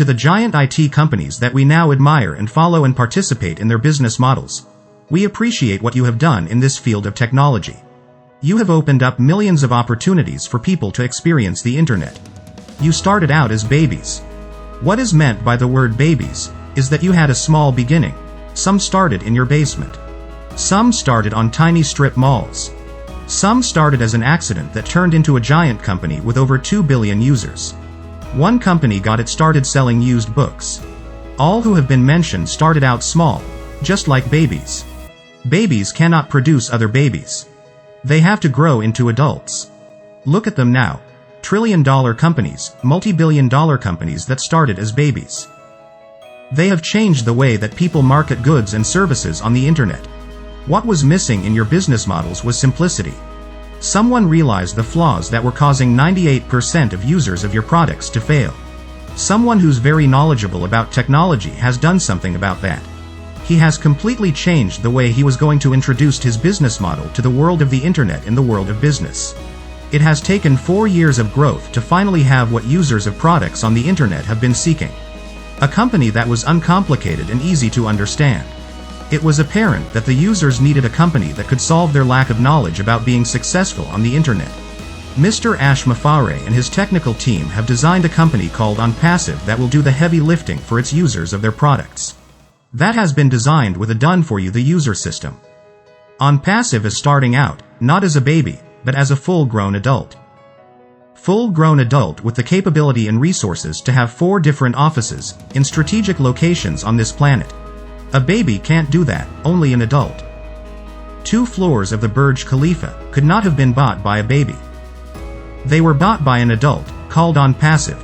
To the giant IT companies that we now admire and follow and participate in their business models, we appreciate what you have done in this field of technology. You have opened up millions of opportunities for people to experience the internet. You started out as babies. What is meant by the word babies is that you had a small beginning. Some started in your basement. Some started on tiny strip malls. Some started as an accident that turned into a giant company with over 2 billion users. One company got it started selling used books. All who have been mentioned started out small, just like babies. Babies cannot produce other babies. They have to grow into adults. Look at them now. Trillion-dollar companies, multi-billion-dollar companies that started as babies. They have changed the way that people market goods and services on the internet. What was missing in your business models was simplicity. Someone realized the flaws that were causing 98% of users of your products to fail. Someone who's very knowledgeable about technology has done something about that. He has completely changed the way he was going to introduce his business model to the world of the internet in the world of business. It has taken 4 years of growth to finally have what users of products on the internet have been seeking. A company that was uncomplicated and easy to understand. It was apparent that the users needed a company that could solve their lack of knowledge about being successful on the internet. Mr. Ash Mafare and his technical team have designed a company called Onpassive that will do the heavy lifting for its users of their products. That has been designed with a done-for-you the user system. Onpassive is starting out, not as a baby, but as a full-grown adult. Full-grown adult with the capability and resources to have 4 different offices, in strategic locations on this planet. A baby can't do that, only an adult. 2 floors of the Burj Khalifa could not have been bought by a baby. They were bought by an adult, called Onpassive.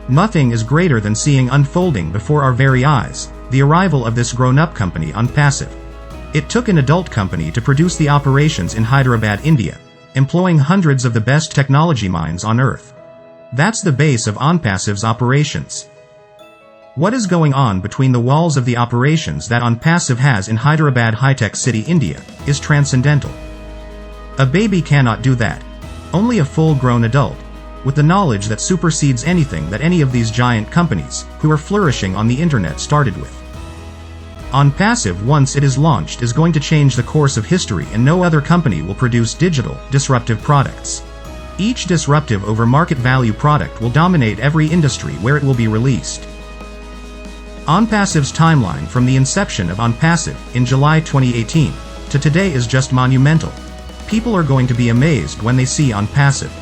Nothing is greater than seeing unfolding before our very eyes the arrival of this grown-up company Onpassive. It took an adult company to produce the operations in Hyderabad, India, employing hundreds of the best technology minds on Earth. That's the base of Onpassive's operations. What is going on between the walls of the operations that Onpassive has in Hyderabad high-tech city, India, is transcendental. A baby cannot do that. Only a full-grown adult, with the knowledge that supersedes anything that any of these giant companies, who are flourishing on the internet, started with. Onpassive, once it is launched, is going to change the course of history, and no other company will produce digital, disruptive products. Each disruptive over market value product will dominate every industry where it will be released. Onpassive's timeline from the inception of Onpassive, in July 2018, to today is just monumental. People are going to be amazed when they see Onpassive.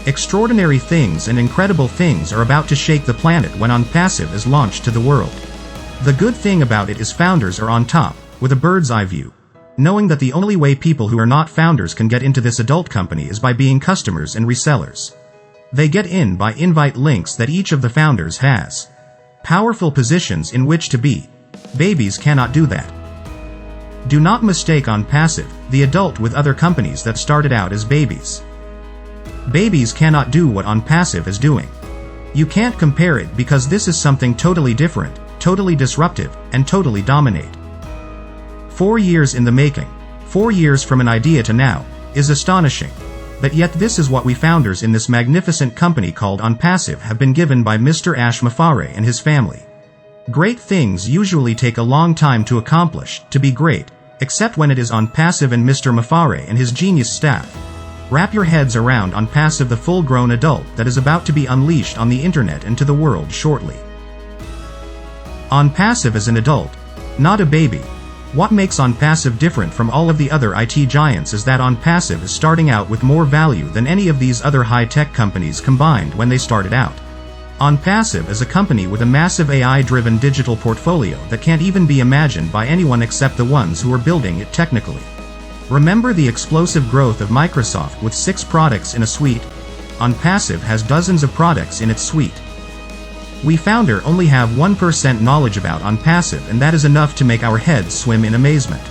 Extraordinary things and incredible things are about to shake the planet when Onpassive is launched to the world. The good thing about it is founders are on top, with a bird's eye view, knowing that the only way people who are not founders can get into this adult company is by being customers and resellers. They get in by invite links that each of the founders has. Powerful positions in which to be. Babies cannot do that. Do not mistake Onpassive, the adult, with other companies that started out as babies. Babies cannot do what Onpassive is doing. You can't compare it because this is something totally different, totally disruptive, and totally dominate. 4 years in the making, 4 years from an idea to now, is astonishing. But yet this is what we founders in this magnificent company called Onpassive have been given by Mr. Ash Mafare and his family. Great things usually take a long time to accomplish, to be great, except when it is Onpassive and Mr. Mafare and his genius staff. Wrap your heads around Onpassive, the full-grown adult that is about to be unleashed on the internet and to the world shortly. Onpassive is an adult, not a baby. What makes Onpassive different from all of the other IT giants is that Onpassive is starting out with more value than any of these other high-tech companies combined when they started out. Onpassive is a company with a massive AI-driven digital portfolio that can't even be imagined by anyone except the ones who are building it technically. Remember the explosive growth of Microsoft with 6 products in a suite? Onpassive has dozens of products in its suite. We founder only have 1% knowledge about Onpassive, and that is enough to make our heads swim in amazement.